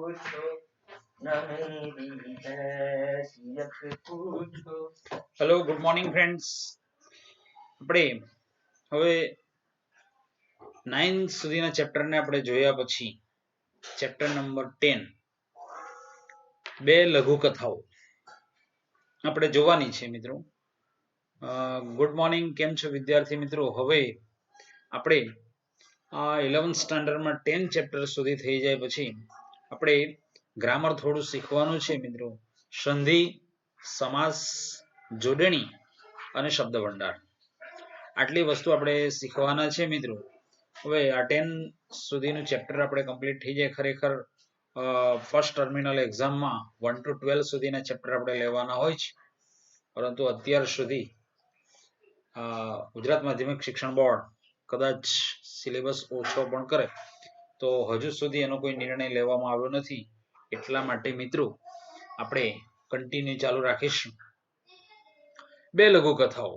पूछो न मेरी हैसियत पूछो। હેલો ગુડ મોર્નિંગ ફ્રેન્ડ્સ, આપણે હવે 9 સુધીના ચેપ્ટરને આપણે જોયા પછી ચેપ્ટર નંબર 10 બે લઘુકથાઓ આપણે જોવાની છે મિત્રો. ગુડ મોર્નિંગ, કેમ છો વિદ્યાર્થી મિત્રો? હવે આપણે 11th સ્ટાન્ડર્ડમાં 10 ચેપ્ટર સુધી થઈ જાય પછી આપણે ગ્રામર થોડું શીખવાનું છે મિત્રો. સંધિ, સમાસ, જોડણી અને શબ્દ ભંડાર, આટલી વસ્તુ આપણે શીખવાના છે મિત્રો. હવે આ 10 સુધીનું ચેપ્ટર આપણે કમ્પ્લીટ થઈ જાય. ખરેખર ફર્સ્ટ ટર્મિનલ એક્ઝામમાં 1 to 12 સુધીના ચેપ્ટર આપણે લેવાના હોય છે, પરંતુ અત્યાર સુધી ગુજરાત માધ્યમિક શિક્ષણ બોર્ડ કદાચ સિલેબસ ઓછો પણ કરે તો હજુ સુધી એનો કોઈ નિર્ણય લેવામાં આવ્યો નથી. એટલા માટે મિત્રો આપણે કન્ટિન્યુ ચાલુ રાખીશું. બે લઘુકથાઓ.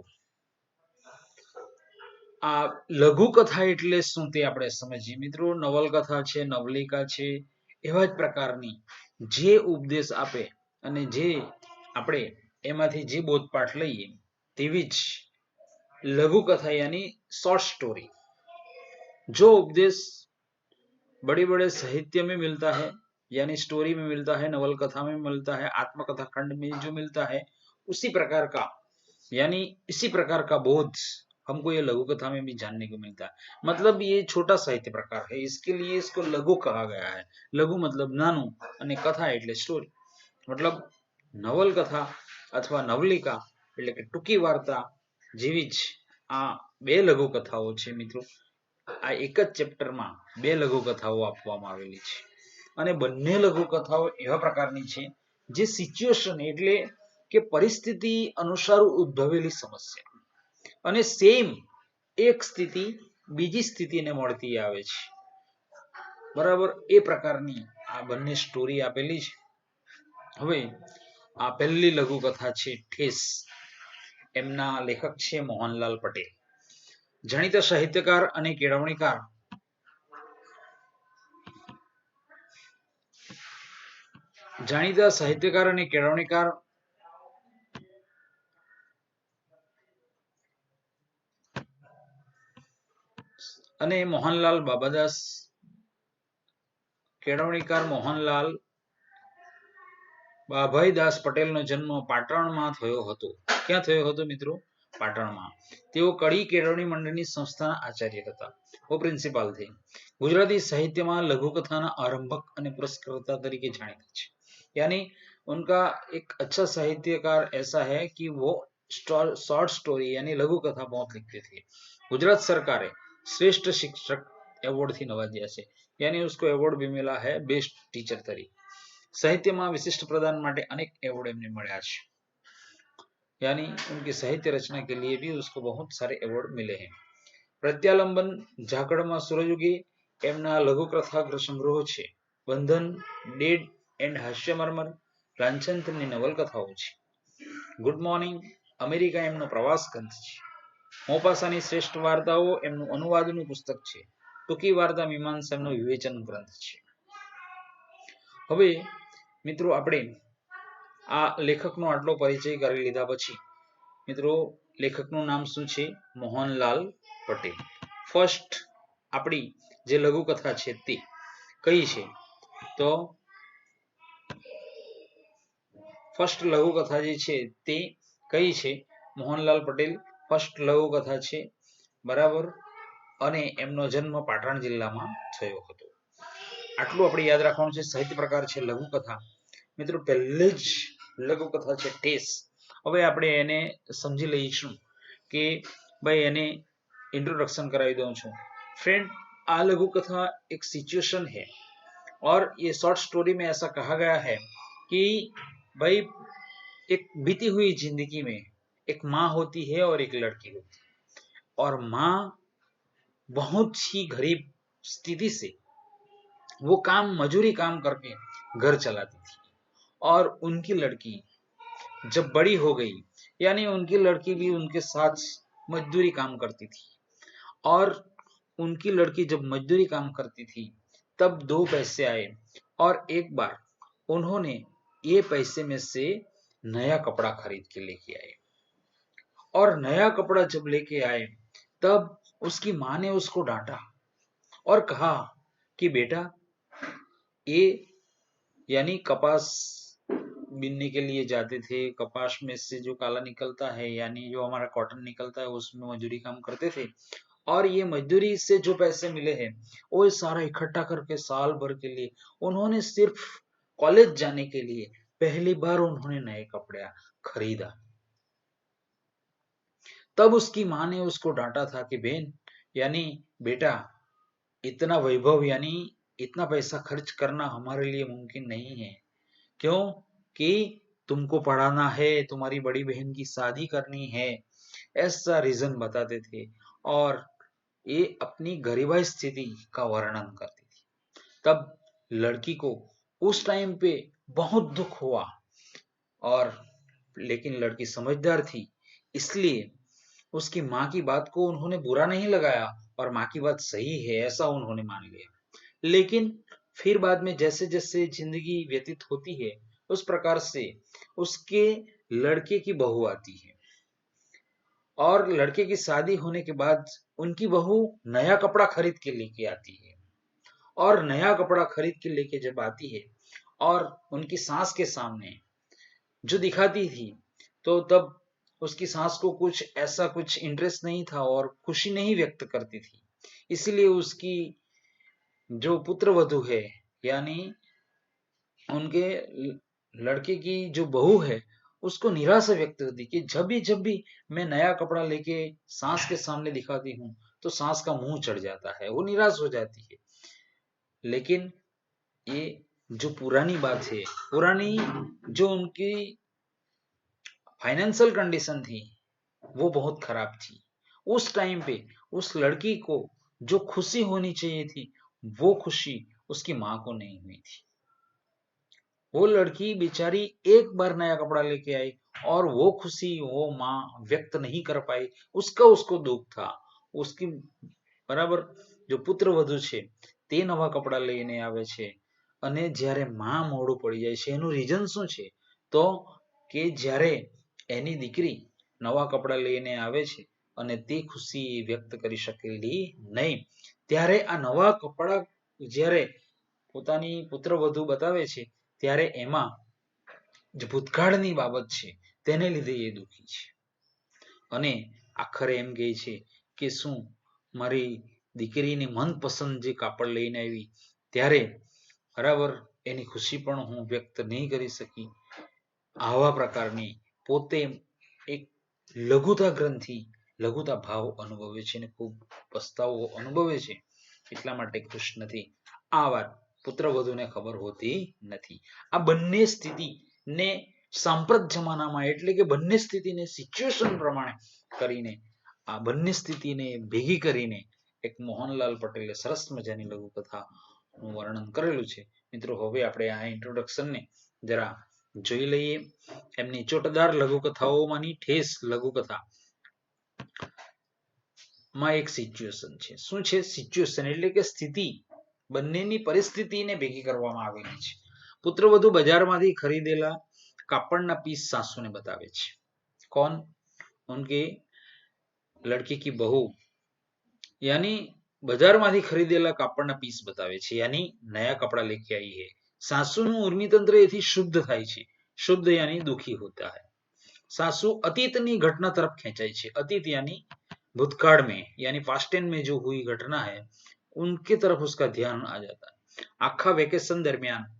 આ લઘુકથા એટલે શું તે આપણે સમજીએ મિત્રો. નવલકથા છે, નવલિકા છે, એવા જ પ્રકારની જે ઉપદેશ આપે અને જે આપણે એમાંથી જે બોધપાઠ લઈએ તેવી જ लघुकथा यानी शॉर्ट स्टोरी. जो उपदेश बड़े बड़े साहित्य में मिलता है यानी स्टोरी में मिलता है, नवलकथा में मिलता है, आत्मकथा खंड में जो मिलता है, उसी प्रकार का यानी इसी प्रकार का बोध हमको ये लघु कथा में भी जानने को मिलता है. मतलब ये छोटा साहित्य प्रकार है, इसके लिए इसको लघु कहा गया है. लघु मतलब नानु અને કથા એટલે સ્ટોરી. मतलब નવલકથા અથવા નવલિકા એટલે કે ટૂંકી વાર્તા જેવી જ આ બે લઘુકથાઓ છે મિત્રો. આ એક જ ચેપ્ટરમાં બે લઘુકથાઓ આપવામાં આવેલી છે અને બંને લઘુકથાઓ એવા પ્રકારની છે જે સિચ્યુએશન એટલે કે પરિસ્થિતિ અનુસાર ઉદ્ભવેલી સમસ્યા અને સેમ એક સ્થિતિ બીજી સ્થિતિને મળતી આવે છે, બરાબર, એ પ્રકારની આ બંને સ્ટોરી આપેલી છે. હવે આ પહેલી લઘુકથા છે ઠેસ. એમના લેખક છે મોહનલાલ પટેલ, જાણીતા સાહિત્યકાર અને કેળવણીકાર. જાણીતા સાહિત્યકાર અને કેળવણીકાર અને મોહનલાલ બાબાદાસ, કેળવણીકાર મોહનલાલ બાભાઈદાસ પટેલનો જન્મ પાટણમાં થયો હતો. ક્યાં થયો હતો મિત્રો? પાટણમાં. તેઓ કડી કેળવણી મંડળની સંસ્થાના આચાર્ય હતા, વો પ્રિન્સિપાલ थे. ગુજરાતી સાહિત્યમાં લઘુકથાના આરંભક અને પુરસ્કર્તા તરીકે જાણીતા છે. यानी उनका एक अच्छा साहित्यकार ऐसा है कि वो शॉर्ट स्टोरी यानी लघु कथा बहुत लिखते थे. गुजरात सरकारे श्रेष्ठ शिक्षक एवॉर्ड થી નવાજ્યા છે, यानी उसको एवॉर्ड भी मिला है बेस्ट टीचर तरीके. साहित्यમાં विशिष्ट प्रदान માટે अनेक एवॉर्ड એમને મળ્યા છે, यानी उनकी साहित्य रचना के लिए भी उसको बहुत सारे एवॉर्ड मिले हैं. प्रत्यालंबन ઝાકળમાં સૂરજઉગી એમના લઘુકથા સંગ્રહ છે. બંધન, ડેડ એન્ડ હાસ્યમર્મર, લાંછનની નવલકથાઓ છે. ગુડ મોર્નિંગ અમેરિકા એમનો પ્રવાસ ગ્રંથ છે. મોપાસાની શ્રેષ્ઠ વાર્તાઓ એમનું અનુવાદનું પુસ્તક છે. ટૂંકી વાર્તા મીમાંસા એમનો વિવેચન ગ્રંથ છે. હવે મિત્રો આપણે આ લેખકનો આટલો પરિચય કરી લીધા પછી મિત્રો લેખકનું નામ શું છે? મોહનલાલ પટેલ. ફર્સ્ટ આપણી જે લઘુકથા છે તે કઈ છે? તો ફર્સ્ટ લઘુકથા જે છે તે કઈ છે? મોહનલાલ પટેલ ફર્સ્ટ લઘુકથા છે, બરાબર, અને એમનો જન્મ પાટણ જિલ્લામાં થયો હતો. આટલું આપણે યાદ રાખવાનું છે. સાહિત્ય પ્રકાર છે લઘુકથા. મિત્રો પહેલી જ લઘુકથા છે ઠેસ. હવે આપણે એને સમજી લઈશું કે ભાઈ એને इंट्रोडक्शन कराई दूं છું. फ्रेंड, आ लघु कथा एक सिचुएशन है और ये शॉर्ट स्टोरी में ऐसा कहा गया है कि भाई एक बीती हुई जिंदगी में एक माँ होती है और एक लड़की होती है, और माँ बहुत ही गरीब स्थिति से वो मजूरी काम करके घर चलाती थी, और उनकी लड़की जब बड़ी हो गई यानी उनकी लड़की भी उनके साथ मजदूरी काम करती थी, और उनकी लड़की जब मजदूरी काम करती थी तब 2 पैसे आए और एक बार उन्होंने ये पैसे में से नया कपड़ा खरीद के लेके आए, और नया कपड़ा जब लेके आए तब उसकी माँ ने उसको डांटा और कहा कि बेटा, ये यानी कपास बीनने के लिए जाते थे, कपास में से जो काला निकलता है यानी जो हमारा कॉटन निकलता है उसमें मजदूरी काम करते थे, और ये मजदूरी से जो पैसे मिले हैं वो सारा इकट्ठा करके साल भर के लिए उन्होंने सिर्फ कॉलेज जाने के लिए पहली बार उन्होंने नए कपड़े खरीदा। तब उसकी माँ ने उसको डांटा था कि बहन, यानी बेटा, इतना वैभव यानी इतना पैसा खर्च करना हमारे लिए मुमकिन नहीं है। क्यों? कि तुमको पढ़ाना है, तुम्हारी बड़ी बहन की शादी करनी है, ऐसा रीजन बताते थे और ये अपनी गरीबाई स्थिति का वर्णन करती थी। तब लड़की को उस टाइम पे बहुत दुख हुआ, और लेकिन लड़की समझदार थी, इसलिए उसकी माँ की बात को उन्होंने बुरा नहीं लगाया और माँ की बात सही है ऐसा उन्होंने मान लिया। लेकिन फिर बाद में जैसे जैसे जिंदगी व्यतीत होती है उस प्रकार से उसके लड़के की बहू आती है, और लड़के की शादी होने के बाद उनकी बहू नया कपड़ा खरीद के लेके आती है, और नया कपड़ा खरीद के लेके जब आती है और उनकी सास के सामने जो दिखाती थी, तो तब उसकी सास को कुछ ऐसा कुछ इंटरेस्ट नहीं था और खुशी नहीं व्यक्त करती थी। इसलिए उसकी जो पुत्र वधू है यानी उनके लड़के की जो बहू है उसको निराशा व्यक्त होती कि जब भी मैं नया कपड़ा लेके सास के सामने दिखाती हूँ तो सास का मुंह चढ़ जाता है, वो निराश हो जाती है। लेकिन ये जो पुरानी बात है, पुरानी जो उनकी फाइनेंशियल कंडीशन थी वो बहुत खराब थी। उस टाइम पे उस लड़की को जो खुशी होनी चाहिए थी वो खुशी उसकी माँ को नहीं हुई थी। वो लड़की बेचारी एक बार नया कपड़ा लेके आई और वो खुशी वो माँ व्यक्त नहीं कर पाई, उसका उसको दुख था। उसकी બરાબર જો પુત્ર વધુ છે તે નવા કપડા લઈને આવે છે અને જ્યારે માં મોડું પડી જાય છે એનું રીઝન શું છે? તો કે જ્યારે એની દીકરી નવા કપડા લઈને આવે છે અને તે ખુશી વ્યક્ત કરી શકેલી નહીં, ત્યારે આ નવા કપડા જ્યારે પોતાની પુત્રવધુ બતાવે છે ત્યારે એમાં જે ભૂતકાળની બાબત છે તેને લીધે એ દુઃખી છે અને આખરે એમ કહે છે કે શું મારી દીકરીની મનપસંદ જે કાપડ લઈને આવી ત્યારે બરાબર એની ખુશી પણ હું વ્યક્ત નહીં કરી શકી। આવા પ્રકારની પોતે એક લઘુતા ગ્રંથિ લઘુતા ભાવ અનુભવે છે અને ખૂબ પસ્તાવો અનુભવે છે, એટલા માટે ખુશ નથી। આ વાત પુત્રવધુને ખબર હોતી નથી। આ બંને સ્થિતિને સાંપ્રત જમાનામાં એટલે કે બંને સ્થિતિને સિચ્યુએશન પ્રમાણે કરીને આ બંને સ્થિતિને ભેગી કરીને એક મોહનલાલ પટેલે સરસ મજાની લઘુકથાનું વર્ણન કરેલું છે। મિત્રો હવે આપણે આ ઇન્ટ્રોડક્શનને જરા જોઈ લઈએ। એમની ચોટદાર લઘુકથાઓમાંની ઠેસ લઘુકથા માં એક સિચ્યુએશન છે। શું છે સિચ્યુએશન? એટલે કે સ્થિતિ, બંનેની પરિસ્થિતિને ભેગી કરવામાં આવેલી છે। પુત્રવધુ બજારમાંથી ખરીદેલા કાપડના પીસ સાસુને બતાવે છે। कौन? उनके लड़के की बहू यानी બજારમાંથી ખરીદેલા કાપડના પીસ બતાવે છે, यानी नया कपड़ा लेके आई है। સાસુનું ઉર્મિતંત્ર એથી શુદ્ધ થાય છે। शुद्ध यानी दुखी होता है। सासू अतीतनी घटना तरफ खेंचाई છે। अतीत यानी भूतकाल में यानी पास्ट टेंस में जो हुई घटना है उनके तरफ उसका ध्यान आ जाता है। आखा वेकेशन दरमियान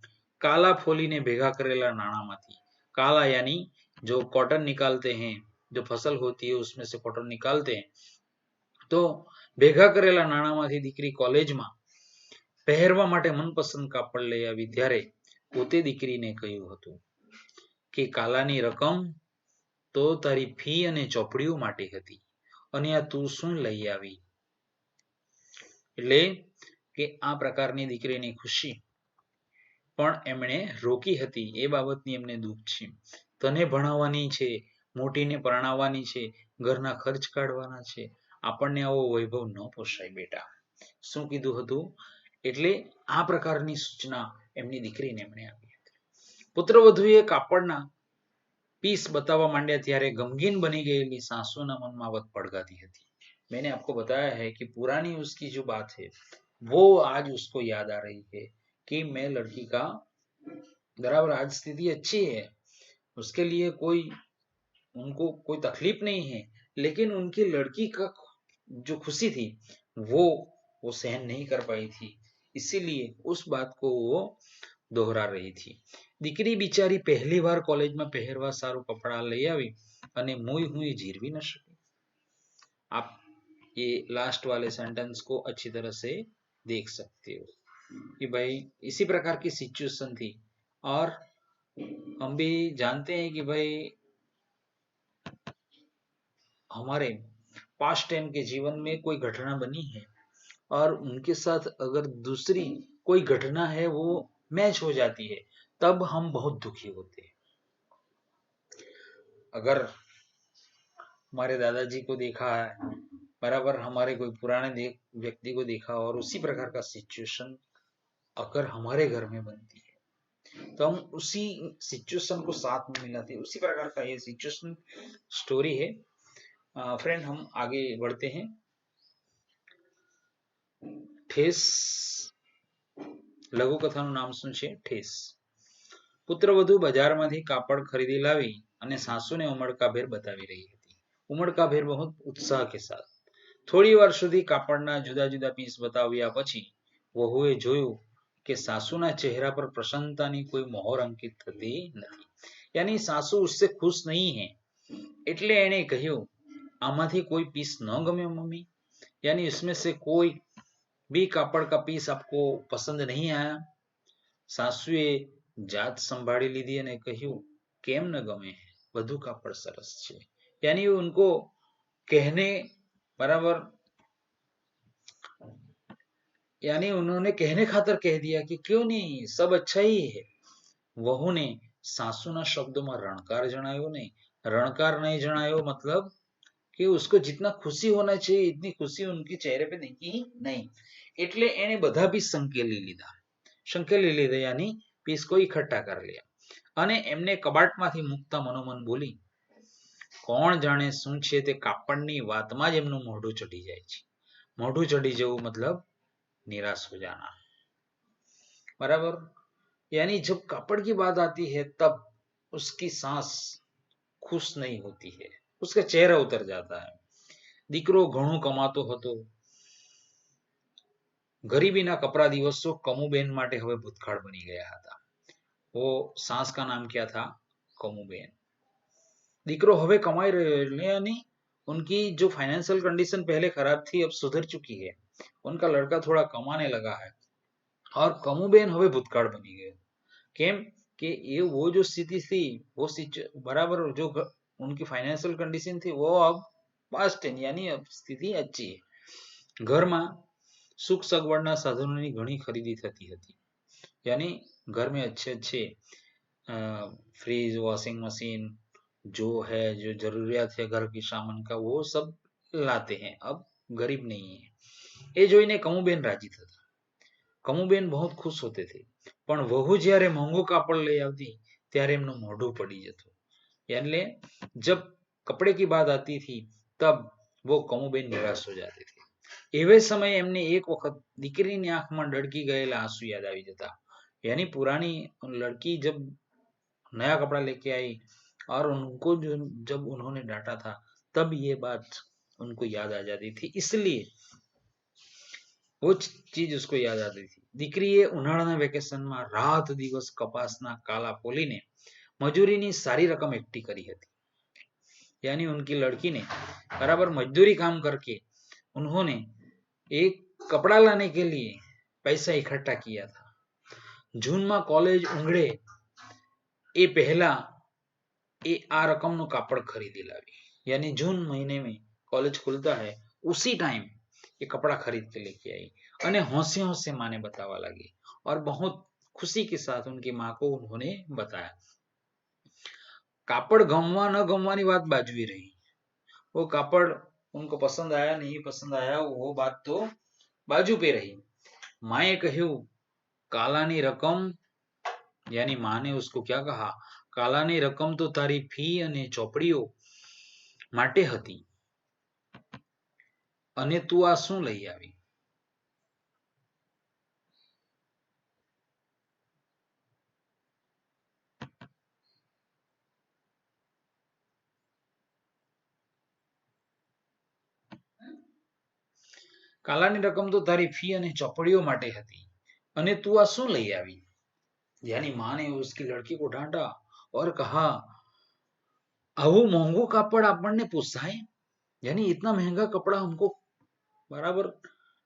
काला फोलीने भेगा करेला नाणामाथी, काला यानी जो कॉटन निकालते हैं, जो फसल होती है उसमें से कॉटन निकालते हैं, तो भेगा करेला नाणामाथी दीकरी कॉलेजમાં પહેરવા માટે મનપસંદ કાપડ લઈ આવી ત્યારે પોતે દીકરીને કહ્યું હતું કે કાલાની રકમ તો તારી ફી અને ચોપડીઓ માટે હતી અને આ તું શું લઈ આવી? એટલે કે આ પ્રકારની દીકરીની ખુશી પણ એમણે રોકી હતી, એ બાબતની એમને દુઃખ છે। તને ભણાવવાની છે, મોટીને પરણાવવાની છે, ઘરના ખર્ચ કાઢવાના છે, આપણને આવો વૈભવ ન પોસાય બેટા। શું કીધું હતું એટલે આ પ્રકારની સૂચના એમની દીકરીને એમણે આપી હતી. પુત્રવધુએ કાપડના पीस बतावा मांड्या त्यारे गमगीन बनी गई सासुना मन में आवत पड़गाती थी. मैंने आपको बताया है कि पुरानी उसकी जो बात है वो आज उसको याद आ रही है कि मैं लड़की का बराबर आज स्थिति अच्छी है, उसके लिए कोई उनको कोई तकलीफ नहीं है, लेकिन उनकी लड़की का जो खुशी थी वो सहन नहीं कर पाई थी, इसीलिए उस बात को वो दोहरा रही थी. દીકરી બિચારી પહેલી વાર કોલેજમાં પહેરવા સારું કપડા લઈ આવી અને મુઈ હુઈ જીરવી ન શકી. आप ये लास्ट वाले सेंटेंस को अच्छी तरह से देख सकते हो कि भाई इसी प्रकार की सिचुएशन थी. और हम भी जानते हैं कि भाई हमारे पास्ट टाइम के जीवन में कोई घटना बनी है और उनके साथ अगर दूसरी कोई घटना है वो मैच हो जाती है तब हम बहुत दुखी होते हैं. अगर हमारे दादाजी को देखा है, बराबर हमारे कोई पुराने व्यक्ति को देखा और उसी प्रकार का सिचुएशन अगर हमारे घर में बनती है तो हम उसी सिचुएशन को साथ में मिलाते हैं. उसी प्रकार का ये सिचुएशन स्टोरी है. फ्रेंड हम आगे बढ़ते हैं. ठेस લઘુકથાનું નામ શું છે? ઠેસ. પુત્રવધુ બજારમાંથી કાપડ ખરીદી લાવી અને સાસુને ઉમળકાભેર બતાવી રહી હતી. ઉમળકાભેર બહુ ઉત્સાહ કે સાથ. થોડી વાર સુધી કાપડના જુદા જુદા પીસ બતાવ્યા પછી વહુએ જોયું કે સાસુના ચહેરા પર પ્રસન્નતાની કોઈ મોહર અંકિત થતી નથી. यानी सासू उससे खुश नहीं है. એટલે એણે કહ્યું આમાંથી કોઈ પીસ ન ગમ્યો મમ્મી? यानी इसमें से कोई भी कापड़ का पीस आपको पसंद नहीं आया? सासुए जात संभाળી લીધી અને કહ્યું કેમ ન ગમે, બધું કાપડ સરસ છે. यानी उनको कहने बराबर यानी उन्होंने कहने खातर कह दिया कि क्यों नहीं, सब अच्छा ही है. वहू ने सासुना शब्दों में रणकार जણાયો नहीं. रणकार नहीं जણાયો मतलब कि उसको जितना खुशी होना चाहिए इतनी खुशी उनके चेहरे पे दिखी ही नहीं. એટલે એને બધા પીસ સંકેલી લીધા यानी પીસ को इकट्ठा कर लिया અને એમને કબાટમાંથી મુકતા મનોમન બોલી કોણ જાણે શું છે તે કાપડની વાતમાં જ એમનું મોઢું ચડી જાય છે. મોઢું ચડી જવું मतलब निराश हो जाना. बराबर. यानी जब कापड़ की बात आती है तब उसकी सांस खुश नहीं होती है, उसका चेहरा उतर जाता है. દીકરો ઘણું કમાતો હતો. ગરીબીના કપરા દિવસો કમુબેન માટે હવે ભૂતકાળ બની ગયા હતા. वो सास का नाम क्या था? कमूबेन. દીકરો હવે કમાઈ રહ્યો એટલે यानी उनकी जो फाइनेंशियल कंडीशन पहले खराब थी अब सुधर चुकी है. उनका लड़का थोड़ा कमाने लगा है और कमूबेन હવે ભૂતકાળ બની ગયો. કેમ कि ये वो जो स्थिति थी वो बराबर जो उनकी फाइनेंशियल कंडीशन थी वो अब पास्ट है, यानी अब स्थिति अच्छी है. ઘરમાં સુખ સગવડના સાધનોની ઘણી ખરીદી થતી હતી. यानी घर में अच्छे अच्छे फ्रिज, वॉशिंग मशीन जो है, जो जरूरियात है घर की सामान का वो सब लाते हैं. अब गरीब नहीं है. એ જોઈને કમુબેન રાજી થતા. કમુબેન बहुत खुश होते थे. પણ વહુ જ્યારે મોંઘું કાપડ લઈ આવતી ત્યારે એમનું મોઢું પડી જતું. એટલે जब कपड़े की बात आती थी तब वो कमुबेन निराश हो जाती थी. એવે સમયે એમને એક વખત દીકરીની આંખમાં ડળકી ગયેલા આંસુ યાદ આવી જતા. यानी पुरानी लड़की जब नया कपड़ा लेके आई और उनको जब उन्होंने डांटा था तब ये बात उनको याद आ जाती थी, इसलिए वो चीज उसको याद आती थी. દીકરીએ ઉનાળાના વેકેશનમાં રાત દિવસ કપાસના કાલા પોલીને મજૂરીની સારી રકમ એકઠી કરી હતી. यानी उनकी लड़की ने बराबर मजदूरी काम करके उन्होंने एक कपड़ा लाने के लिए पैसा इकट्ठा किया था. जूનમાં કોલેજ ઉંઘડે એ પહેલા એ આ રકમનું કાપડ ખરીદી લાવી. यानी जून महीने में कॉलेज खुलता है उसी टाइम ये कपड़ा खरीद के लेके आई અને હોંશે હોંશે माँ ने बतावा लगी और बहुत खुशी के साथ उनकी माँ को उन्होंने बताया. कापड़ गमवा न गमवानी बात बाजू रही. वो कापड़ उनको पसंद आया नहीं पसंद आया वो बात तो बाजू पे रही. माए કહ્યું कालानी रकम यानी माँ ने उसको क्या कहा, कालानी रकम तो तारी फी अने ચોપડીઓ માટે હતી અને તું આ શું લઈ આવી. कालानी रकम तो तारी फी अने ચોપડીઓ માટે હતી અને તું આ શું લઈ આવી. यानी माँ ने उसकी लड़की को डांटा और कहा આવું મોંઘું કાપડ આપણને પોસાય, यानी इतना महंगा कपड़ा हमको बराबर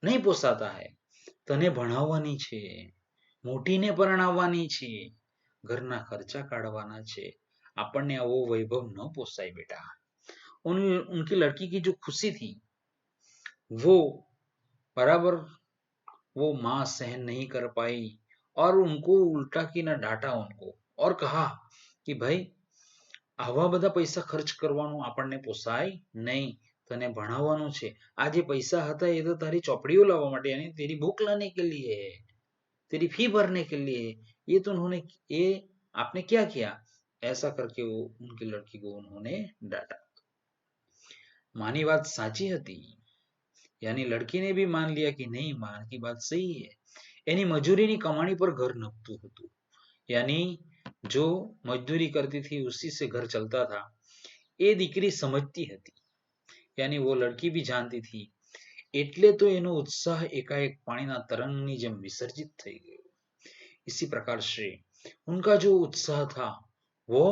नहीं पोसाता है. તને ભણાવવાની છે, મોટીને પરણાવવાની છે, ઘરના ખર્ચા કાઢવાના છે, આપણને આવો વૈભવ ન પોસાય बेटा. उनकी लड़की की जो खुशी थी वो बराबर वो माँ सहन नहीं कर पाई और उनको उल्टा की ना डांटा उनको और कहा कि भाई આવા બધા પૈસા ખર્ચ કરવાનું આપણને પોસાય નહીં, તને ભણાવવાનું છે, આ જે પૈસા હતા એ તો તારી ચોપડીઓ લાવવા માટે यानी तेरी बुक लाने के लिए है, तेरी फी भरने के लिए, ये तो उन्होंने ये आपने क्या किया, ऐसा करके वो उनकी लड़की को उन्होंने डांटा. मानी बात साची હતી, यानी लड़की ने भी मान लिया कि नहीं माँ की बात सही है. એની મજૂરીની કમાણી પર ઘર નભતું હતું, यानी जो मजदूरी करती थी उसी से घर चलता था. એ દીકરી સમજતી હતી, यानी वो लड़की भी जानती थी, એટલે તો એનો ઉત્સાહ એકાએક પાણીના તરંગની જેમ વિસર્જિત થઈ ગયો. इसी प्रकार से उनका जो उत्साह था वो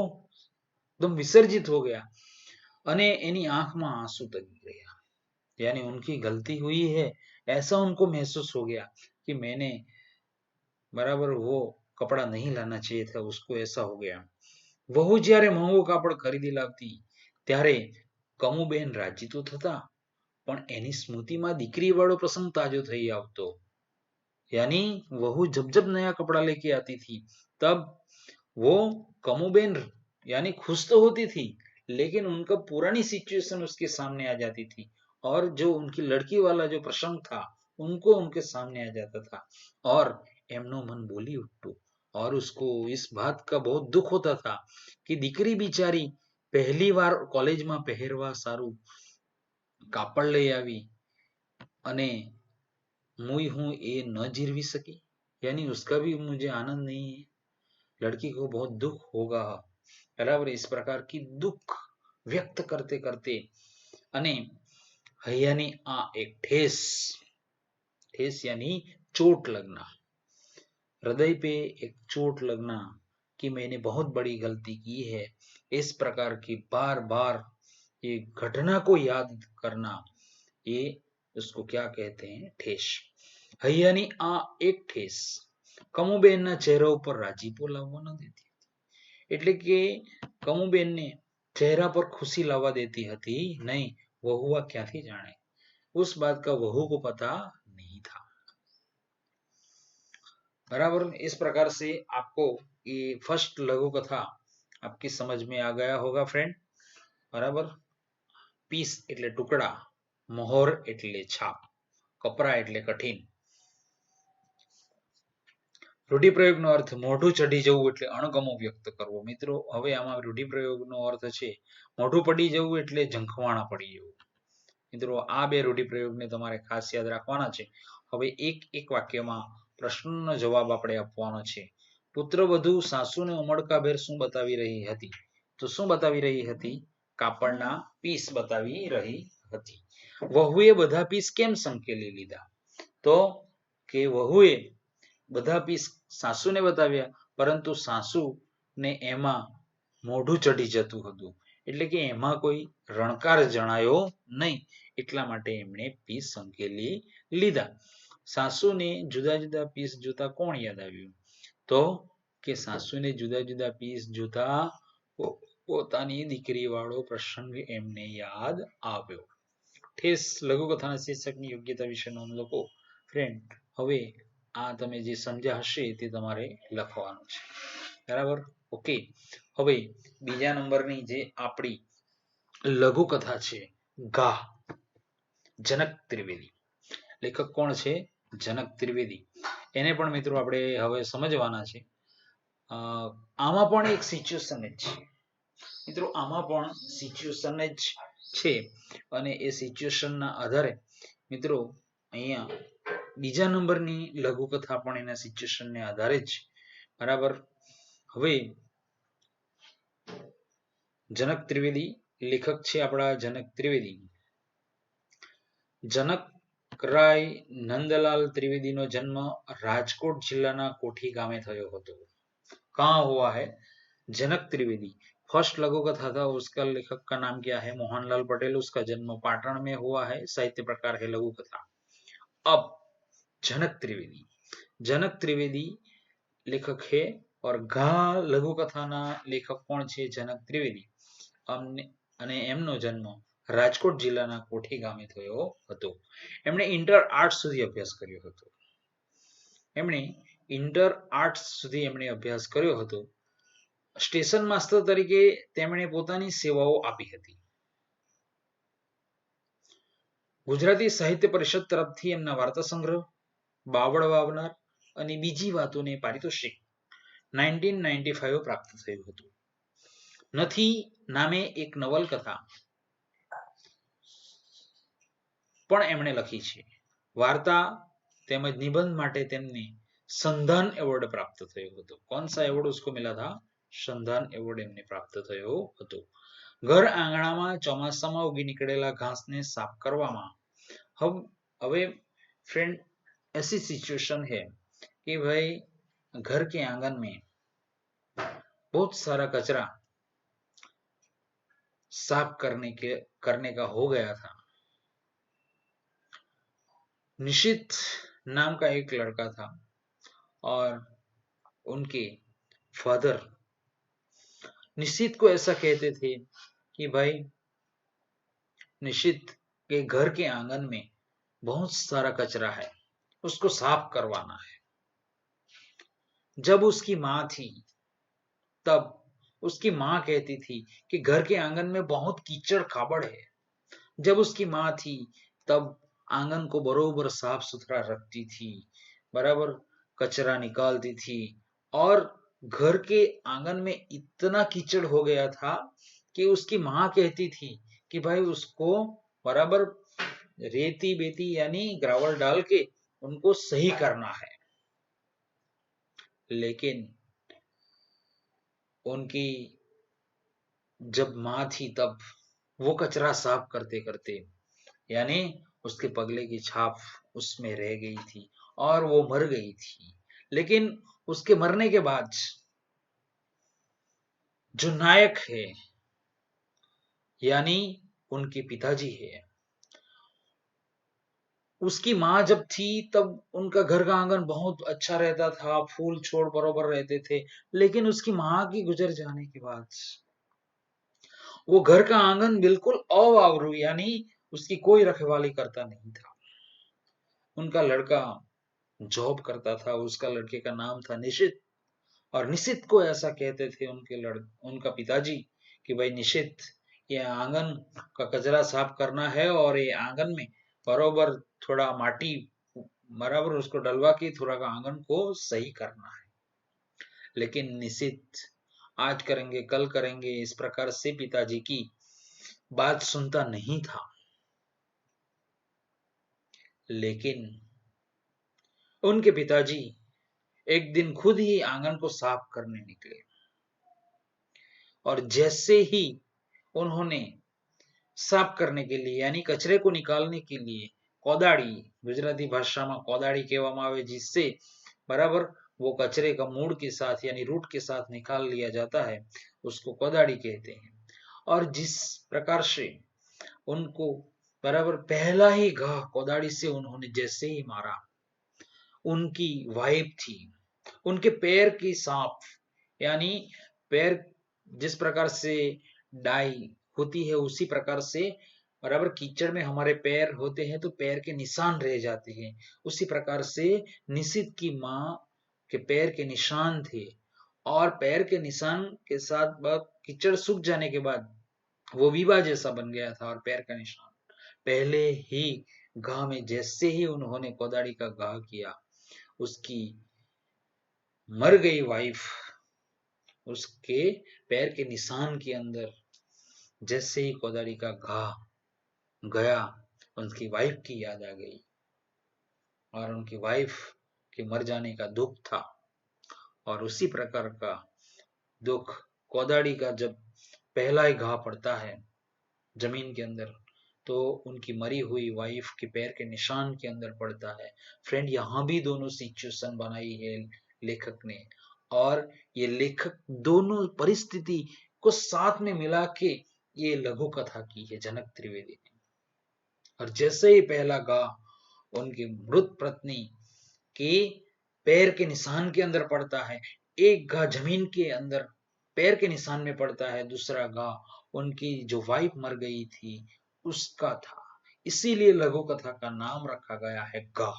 एकदम विसर्जित हो गया અને એની આંખમાં આंसू તરી ગયા. यानी उनकी गलती हुई है ऐसा उनको महसूस हो गया कि मैंने बराबर वो कपड़ा नहीं लाना चाहिए था, उसको ऐसा हो गया. वहू જ્યારે મોંઘું કાપડ ખરીદી લાવતી ત્યારે કમુબેન રાજી તો થતા પણ એની સ્મૃતિમાં દીકરી વાળો પ્રસંગ તાજો થઈ આવતો. यानी वहू जब जब नया कपड़ा लेके आती थी तब वो कमोबेन यानी खुश तो होती थी लेकिन उनका पुरानी सिचुएशन उसके सामने आ जाती थी और जो उनकी लड़की वाला जो प्रसंग था उनको उनके सामने आ जाता था और एमनो मन बोली उठतो और उसको इस बात का बहुत दुख होता था कि દીકરી बिचारी पहली बार कॉलेज में પહેરવા સારું કાપડ લઈ આવી અને मुई हूं ये न जीरवी सकी, यानी उसका भी मुझे आनंद नहीं है, लड़की को बहुत दुख होगा. बराबर इस प्रकार की दुख व्यक्त करते करते અને હૈયાની આ એક ठेस, ठेस यानी चोट लगना, हृदय पे एक चोट लगना कि मैंने बहुत बड़ी गलती की है, इस प्रकार की बार बार ये घटना को याद करना, ये उसको क्या कहते हैं, ठेस. હૈયાની આ એક ઠેસ કમુબેનના ચહેરા ઉપર રાજીપો લાવવા ન દેતી હતી, એટલે કે કમુબેનને ચહેરા પર ખુશી લાવવા देती હતી नहीं, वहुआ ક્યાંથી જાણે, उस बात का वहू को पता नहीं था. बराबर इस प्रकार से आपको ये फर्स्ट लघु कथा आपकी समझ में आ गया होगा फ्रेंड. बराबर पीस એટલે ટુકડા, મોહર એટલે છાપ, કપરા એટલે કઠિન. રૂઢિપ્રયોગનો અર્થ મોઢું ચઢી જવું એટલે અણગમો વ્યક્ત કરવો. મિત્રો હવે આમાં રૂઢિપ્રયોગનો અર્થ છે મોઢું પડી જવું એટલે ઝંખવાણા પડી જવું. મિત્રો આ બે રૂઢિપ્રયોગને તમારે ખાસ યાદ રાખવાના છે. હવે એક એક વાક્યમાં પ્રશ્નનો જવાબ આપણે આપવાનો છે. પુત્રવધુ સાસુને ઉમળકાભેર શું બતાવી રહી હતી, તો શું બતાવી રહી હતી, કાપડના પીસ બતાવી રહી હતી. વહુએ બધા પીસ કેમ સંકેલી લીધા, તો કે વહુએ બધા પીસ સાસુને બતાવ્યા પરંતુ સાસુને એમાં મોઢું ચઢી જતું હતું, એટલે કે એમાં કોઈ રણકાર જણાયો નહીં, એટલા માટે એમણે પીસ સંકેલી લીધા. સાસુને જુદા જુદા પીસ જોતા કોણ યાદ આવ્યું, તો કે સાસુને જુદા જુદા પીસ જોતા પોતાની દીકરી વાળો પ્રસંગ એમને યાદ આવ્યો. ઠેસ લઘુકથાના શીર્ષકની યોગ્યતા વિશે નોંધ લો ફ્રેન્ડ. હવે આ તમે જે સમજ્યા હશે તે તમારે લખવાનું છે. બરાબર ઓકે. હવે બીજા નંબરની જે આપણી લઘુકથા છે ઘા, જનક ત્રિવેદી. લેખક કોણ છે, જનક ત્રિવેદી, એને પણ મિત્રો આપણે હવે સમજવાના છે. આમાં પણ એક સિચ્યુએશન જ છે મિત્રો, આમાં પણ સિચ્યુએશન જ છે અને એ સિચ્યુએશનના આધારે મિત્રો અહીંયા બીજા નંબરની લઘુકથા પણ એના સિચ્યુએશનને આધારે જ, બરાબર. હવે જનક ત્રિવેદી લેખક છે આપણા જનક ત્રિવેદી. જનક રાય નંદલાલ ત્रिवेदी નો जन्म राजकोट जिला कोठी गामे थयो हतो. कहाँ हुआ है? जनक त्रिवेदी. फर्स्ट लघु कथा था, उसका लेखक का नाम क्या है? मोहनलाल पटेल. उसका जन्म पाटण में हुआ है. साहित्य प्रकार है लघु कथा. अब जनक त्रिवेदी, जनक त्रिवेदी लेखक है और घा लघु कथा ना लेखक कोण छे? जनक त्रिवेदी. અને એમનો જન્મ રાજકોટ જિલ્લાના કોઠી ગામે થયો હતો. એમણે ઇન્ટર આર્ટ્સ સુધી અભ્યાસ કર્યો હતો. એમણે ઇન્ટર આર્ટ્સ સુધી એમણે અભ્યાસ કર્યો હતો. સ્ટેશન માસ્ટર તરીકે તેમણે પોતાની સેવાઓ આપી હતી. ગુજરાતી સાહિત્ય પરિષદ તરફથી એમના વાર્તા સંગ્રહ, બાવળ વાવનાર અને બીજી વાતોને પારિતોષિક 1995 પ્રાપ્ત થયું હતું. નથી નામે એક નવલકથા પણ એમણે લખી છે. વાર્તા તેમજ નિબંધ માટે તેમને સંધાન એવોર્ડ પ્રાપ્ત થયો હતો. કોણ સા એવોર્ડ ઉસકો મિલા થા? સંધાન એવોર્ડ એમને પ્રાપ્ત થયો હતો. ઘર આંગણામાં ચોમાસામાં ઉગી નીકળેલા ઘાસને સાફ કરવામાં. હવે फ्रेंड ऐसी सिचुएशन है कि भाई घर के आंगन में बहुत सारा कचरा साफ करने का हो गया था. निशित नाम का एक लड़का था और उनके फादर निशित को ऐसा कहते थे कि भाई निशित के घर के आंगन में बहुत सारा कचरा है, उसको साफ करवाना है. जब उसकी मां थी तब उसकी मां कहती थी कि घर के आंगन में बहुत कीचड़ खाबड़ है. जब उसकी मां थी तब आंगन को बरोबर साफ सुथरा रखती थी, बराबर कचरा निकालती थी. और घर के आंगन में इतना कीचड़ हो गया था कि उसकी मां कहती थी कि भाई उसको बराबर रेती बेती यानी ग्रावल डाल के उनको सही करना है. लेकिन उनकी जब मां थी तब वो कचरा साफ करते करते यानी उसके पगले की छाप उसमें रह गई थी और वो मर गई थी. लेकिन उसके मरने के बाद जो नायक है यानी उनके पिताजी है, उसकी मां जब थी तब उनका घर का आंगन बहुत अच्छा रहता था, फूल छोड़ बरोबर रहते थे. लेकिन उसकी मां की गुजर जाने के बाद वो घर का आंगन बिल्कुल अवावरू यानी उसकी कोई रखवाली करता नहीं था. उनका लड़का जॉब करता था, उसका लड़के का नाम था निशित. और निशित को ऐसा कहते थे उनका पिताजी कि भाई निशित, ये आंगन का कचरा साफ करना है और ये आंगन में बरोबर थोड़ा माटी बराबर उसको डलवा के थोड़ा का आंगन को सही करना है. लेकिन निशित आज करेंगे कल करेंगे इस प्रकार से पिताजी की बात सुनता नहीं था. लेकिन उनके पिताजी एक दिन खुद ही आंगन को साफ करने निकले और जैसे ही उन्होंने साफ करने के लिए यानी कचरे को निकालने के लिए कोदाड़ी, गुजराती भाषा में कोदाड़ी कहवामां आवे, जिससे बराबर वो कचरे का मूड के साथ यानी रूट के साथ निकाल लिया जाता है, उसको कोदाड़ी कहते हैं. और जिस प्रकार से उनको बराबर पहला ही घा कोदाड़ी से उन्होंने जैसे ही मारा, उनकी वाइफ थी, उनके पैर की सांप यानी पैर जिस प्रकार से डाई होती है उसी प्रकार से बराबर कीचड़ में हमारे पैर होते हैं तो पैर के निशान रह जाते हैं, उसी प्रकार से निशित की मां के पैर के निशान थे. और पैर के निशान के साथ कीचड़ सूख जाने के बाद वो विवाह जैसा बन गया था और पैर का निशान पहले ही घाव में जैसे ही उन्होंने कोदाड़ी का घाव किया, उसकी मर गई वाइफ उसके पैर के निशान के अंदर जैसे ही कोदाड़ी का घाव गया, उनकी वाइफ की याद आ गई और उनकी वाइफ के मर जाने का दुख था। और उसी प्रकार का दुख कोदाड़ी का जब पहला ही घाव पड़ता है जमीन के अंदर, तो उनकी मरी हुई वाइफ के पैर के निशान के अंदर पड़ता है। फ्रेंड, यहां भी दोनों सिचुएशन बनाई है लेखक ने, और ये लेखक दोनों परिस्थिति को साथ में मिला के ये लघु कथा की है जनक त्रिवेदी ने। और जैसे ही पहला घाव उनकी मृत पत्नी के पैर के निशान के अंदर पड़ता है, एक घाव जमीन के अंदर पैर के निशान में पड़ता है, दूसरा घाव उनकी जो वाइफ मर गई थी उसका था। इसीलिए लघु कथा का नाम रखा गया है घाव।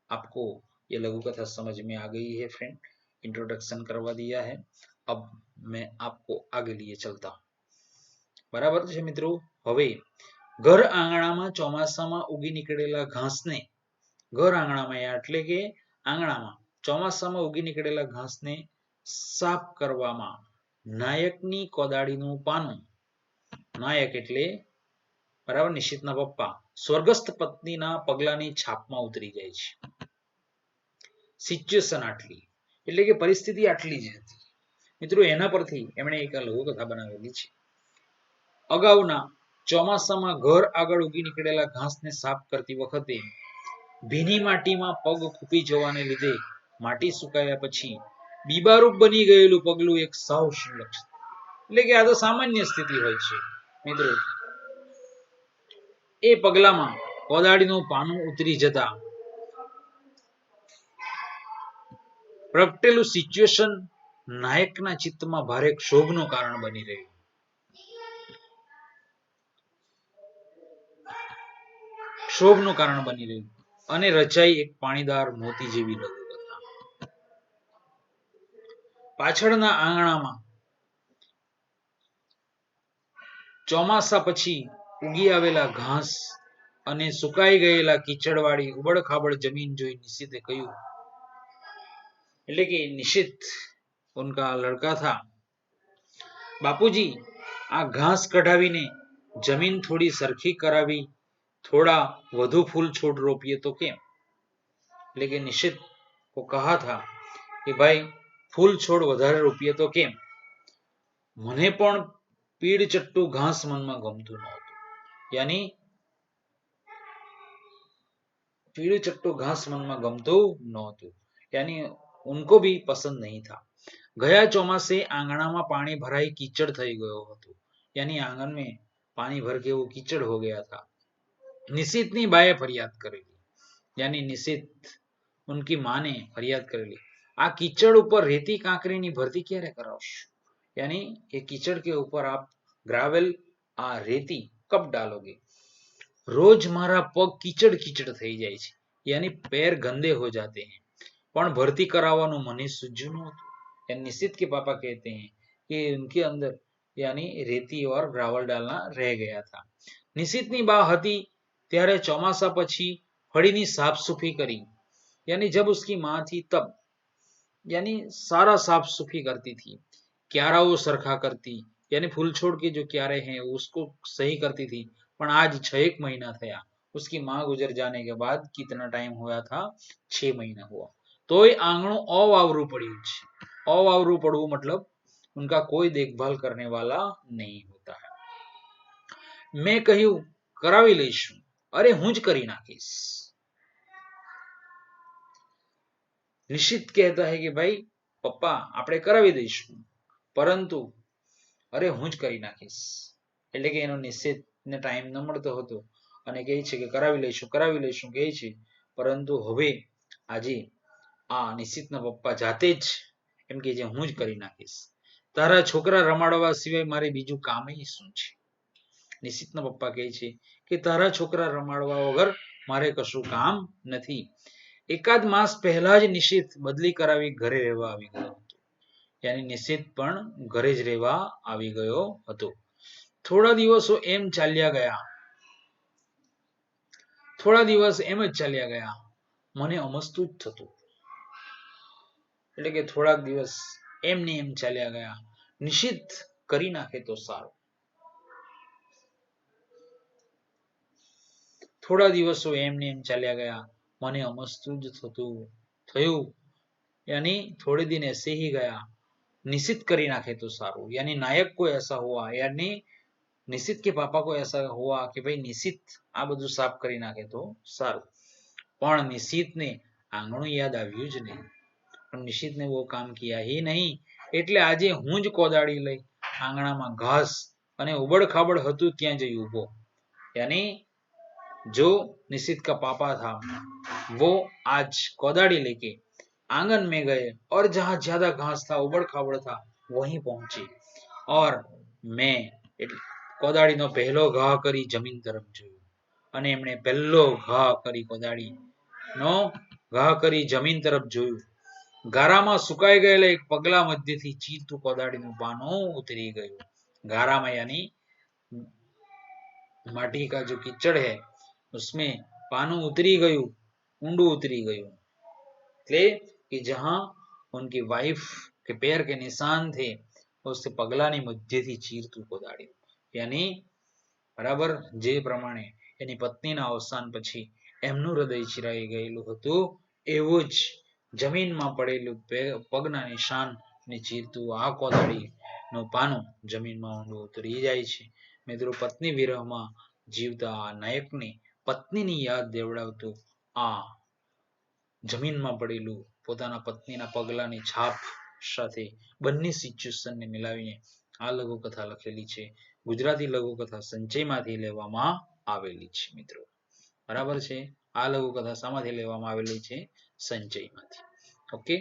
आपको ये लघु कथा समझ में आ गई है फ्रेंड, इंट्रोडक्शन करवा दिया है। अब मैं आपको आगे लिए चलता हूं, बराबर છે મિત્રો। હવે ઘર આંગણામાં ચોમાસામાં ઉગી નીકળેલા ઘાસને, ઘર આંગણામાં એટલે કે આંગણામાં ચોમાસામાં ઉગી નીકળેલા ઘાસને સાફ કરવામાં નાયકની કોદાળીનું પાનું, નાયક એટલે બરાબર નિશિતના પપ્પા, સ્વર્ગસ્થ પત્નીના પગલાની છાપમાં ઉતરી જાય છે। સિચ્યુએશન આટલી એટલે કે પરિસ્થિતિ આટલી જ હતી મિત્રો, એના પરથી એમણે એક લઘુ કથા બનાવેલી છે। અગાઉના ચોમાસામાં ઘર આગળ ઉગી નીકળેલા ઘાસને સાફ કરતી વખતે ભીની માટીમાં પગ ખૂપી જવાને લીધે માટી સુકાયા પછી બીબારૂપ બની ગયેલું પગલું એક સાવ લક્ષણ, એટલે કે આ તો સામાન્ય સ્થિતિ હોય છે મિત્રો। એ પગલામાં કોદાળીનું પાનું ઉતરી જતા પ્રગટેલું સિચ્યુએશન નાયકના ચિત્તમાં ભારે ક્ષોભનું કારણ બની રહ્યું। ક્ષોભનું કારણ બની રહ્યું અને રચાઈ એક પાણીદાર મોતી જેવી લઘુ કથા। પાછળના આંગણામાં ચોમાસા પછી ઉગી આવેલા ઘાસ અને સુકાઈ ગયેલા કીચડવાળી ઉબડખાબડ જમીન જોઈ નિશિતે કહ્યું, એટલે કે નિશિત ઉનકા લડકા થા, બાપુજી આ ઘાસ કઢાવીને જમીન થોડી સરખી કરાવી થોડા વધુ ફૂલ છોડ રોપિए तो કેમ। એટલે કે નિશિત को कहा था કે ભાઈ ફૂલ છોડ વધારે રોપીએ તો કેમ। મને પણ પીડ ચટ્ટુ ઘાસ મનમાં ગમતું નહોતું, यानी पीड़ चट्टू घास मन में गमतु नहोतु, यानी उनको भी पसंद नहीं था। ગયા ચોમાસે આંગણામાં પાણી ભરાઈ કીચડ થઈ ગયો હતો, यानी आंगन में पानी भर के वो कीचड़ हो गया था। નિશિતની બાએ ફરિયાદ કરેલી, यानी નિશિત उनकी माँ ने फरियाद करेली, आ कीचड़ ऊपर रेती कांकरी ની ભરતી ક્યારે કરાવશો, यानी ये कीचड़ के ऊपर आप ग्रावेल आ रेती कब डालोगे। रोज मारा पग कीचड़ कीचड़ થઈ જાય છે, यानी पैर गंदे हो जाते हैं, પણ ભરતી કરાવવાનું મને सूझ्યું નહોતું। यानी निशित के पापा कहते हैं कि उनके अंदर यानी रेती और ग्रावल डालना रह गया था। निशितની બા હતી ત્યારે ચોમાસા પછી ફળીની સાફ સફાઈ કરી, यानी जब उसकी माँ थी तब यानी सारा साफ सफाई करती थी, क्याराओ सरखा करती, यानी फूल छोड़ के जो क्यारे हैं उसको सही करती थी। पर आज 6 महीना थया, उसकी माँ गुजर जाने के बाद कितना टाइम हुआ था, 6 महीना हुआ, तो ये आंगणों अवावरू पड़્યું છે। अवावरू पड़વું मतलब उनका कोई देखभाल करने वाला नहीं होता है। मैं કહ્યું કરાવી લઈશું, અરે હું જ કરી નાખીશ। નિશિત કહેતા है कि भाई पप्पा આપણે કરાવી દઈશું, પરંતુ અરે હું જ કરી નાખીશ। એટલે કે એનો નિશિતને ટાઈમ ન મળતો હતો અને કહે છે કે કરાવી લઈશું કહે છે, પરંતુ હવે આજે આ નિશિતના પપ્પા જાતે જ એમ કે હું જ કરી નાખીશ, તારા છોકરા રમાડવા સિવાય મારે બીજું કામ શું છે। નિશિતના પપ્પા કહે છે કે તારા છોકરા રમાડવા વગર મારે કશું કામ નથી। એકાદ માસ પહેલા જ નિશિત બદલી કરાવી ઘરે રહેવા આવી ગયો હતો, यानी નિશિત પણ ઘરે જ રહેવા આવી ગયો હતો। થોડા દિવસો એમ ચાલ્યા ગયા। થોડા દિવસ એમ જ ચાલ્યા ગયા, મને અમસ્તું જ થતું. એટલે કે થોડાક દિવસ એમને એમ ચાલ્યા ગયા, નિશ્ચિત કરી નાખે તો સારું. થોડા દિવસો એમને એમ ચાલ્યા ગયા, મને અમસ્તું જ થયું. यानी थोड़े दिन ऐसे ही गया, निश्चित કરી નાખે તો સારું. यानी नायक को ऐसा हुआ, यानी निश्चित के पापा को ऐसा हुआ कि भाई निश्चित આ બધું સાફ કરી નાખે તો સારું. પણ નિશ્ચિતને આંગણું યાદ આવ્યું જ નહીં. પણ નિશ્ચિતને वो काम किया ही नहीं. એટલે આજે હું જ કોદાળી લઈ આંગણામાં ઘાસ અને ઉબડ ખાબડ હતું ત્યાં જઈ ઊભો. यानी जो निश्चित का पापा था वो आज कोदाड़ी लेके आंगन में गए और जहां ज्यादा घास था उबड़ खाबड़ था वहीं पहुंचे और मैं કોદાળીનો પહેલો ઘા કરી જમીન તરફ જોયું અને એમણે પહેલો ઘા કરી કોદાળીનો ઘા કરી જમીન તરફ જોયું. ગારામાં સુકાઈ ગયેલા એક પગલા મધ્યથી ચીરતું કોદાળીનું પાનું ઉતરી ગયું. ગારામાં यानी माटी का जो कीचड़ है उसमें पानू उतरी गયું, ऊंडू उतरी गયું. એટલે कि जहां उनकी वाइफ के पैर के निशान थे उससे पगलानी मध्यથી ચીરતું કોદાળી. यानी બરાબર જે પ્રમાણે એની પત્નીના અવસાન પછી એમનું હૃદય ચીરાઈ ગયેલું હતું એવું જ જમીનમાં પડેલું પગના નિશાન ને ચીરતું આ કોદાળીનું પાનું જમીનમાં ઊંડું ઉતરી જાય છે. મિત્રો, પત્ની વિરહમાં જીવતા આ નાયકને પત્નીની યાદ દેવડાવતું આ જમીનમાં પડેલું પોતાના પત્નીના પગલાની છાપ સાથે બંને સિચ્યુએશનને મિલાવીને આ લઘુકથા લખેલી છે. ગુજરાતી લઘુકથા સંચયમાંથી લેવામાં આવેલી છે. મિત્રો, બરાબર છે. આ લઘુકથા શામાંથી લેવામાં આવેલી છે? સંચયમાંથી. ઓકે,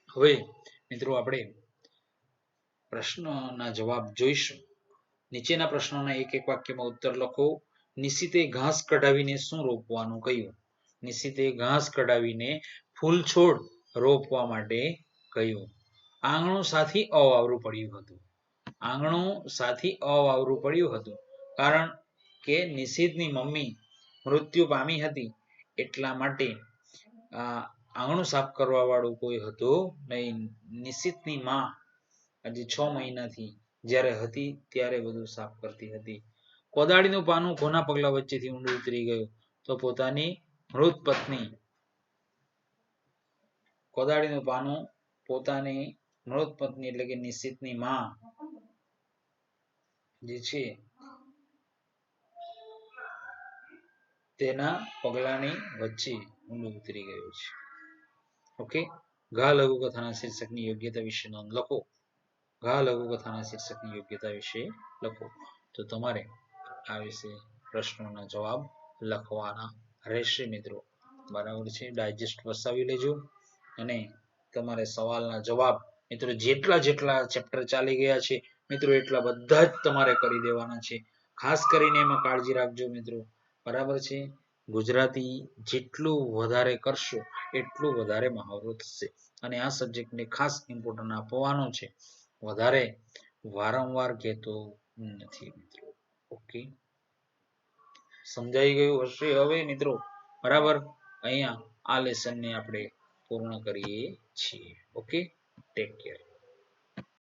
હવે મિત્રો આપણે પ્રશ્નના જવાબ જોઈશું. નીચેના પ્રશ્નોના એક એક વાક્યમાં ઉત્તર લખો. નિશિતે ઘાસ કઢાવીને શું રોપવાનું કહ્યું? નિશિતે ઘાસ કઢાવીને ફૂલ છોડ રોપવા માટે કહ્યું. આંગણું સાથી અવાવરું પડ્યું હતું. આંગણું સાથી અવાવરું પડ્યું હતું કારણ કે નિશિતની મમ્મી મૃત્યુ પામી હતી એટલા માટે આંગણું સાફ કરવા વાળું કોઈ હતું નહીં. નિશિતની માં હજી 6 મહિનાથી જ્યારે હતી ત્યારે બધું સાફ કરતી હતી. કોદાળીનું પાનું કોના પગલા વચ્ચેથી ઊંડું ઉતરી ગયું? તો પોતાની મૃત પત્ની. કોદાળીનું પાનું પોતાની મૃત પત્ની એટલે કે નિશિતની માં જે છે તેના પગલાની વચ્ચે ઊંડું ઉતરી ગયું છે. ઓકે, ઘા લઘુકથાના શીર્ષકની યોગ્યતા વિશે નોંધ લખો. ઘા લઘુકથાના શીર્ષકની યોગ્યતા વિશે લખો. તો તમારે આ વિશે પ્રશ્નોના જવાબ લખવાના રહેશે. મિત્રો, બરાબર છે. ડાયજેસ્ટ વસાવી લેજો અને તમારે સવાલના જવાબ મિત્રો જેટલા ચેપ્ટર ચાલી ગયા છે મિત્રો એટલા બધા જ તમારે કરી દેવાના છે. ખાસ કરીને એમાં કાળજી રાખજો મિત્રો, બરાબર છે. ગુજરાતી જેટલું વધારે કરશો એટલું વધારે મહાવરો થશે અને આ સબ્જેક્ટને ખાસ ઇમ્પોર્ટન્ટ આપવાનો છે. વધારે વારંવાર કહેતો નથી મિત્રો. ઓકે, સમજાઈ ગયું હશે હવે મિત્રો, બરાબર. અહીંયા આ લેસનને આપણે પૂર્ણ કરીએ છીએ. Okay, take care.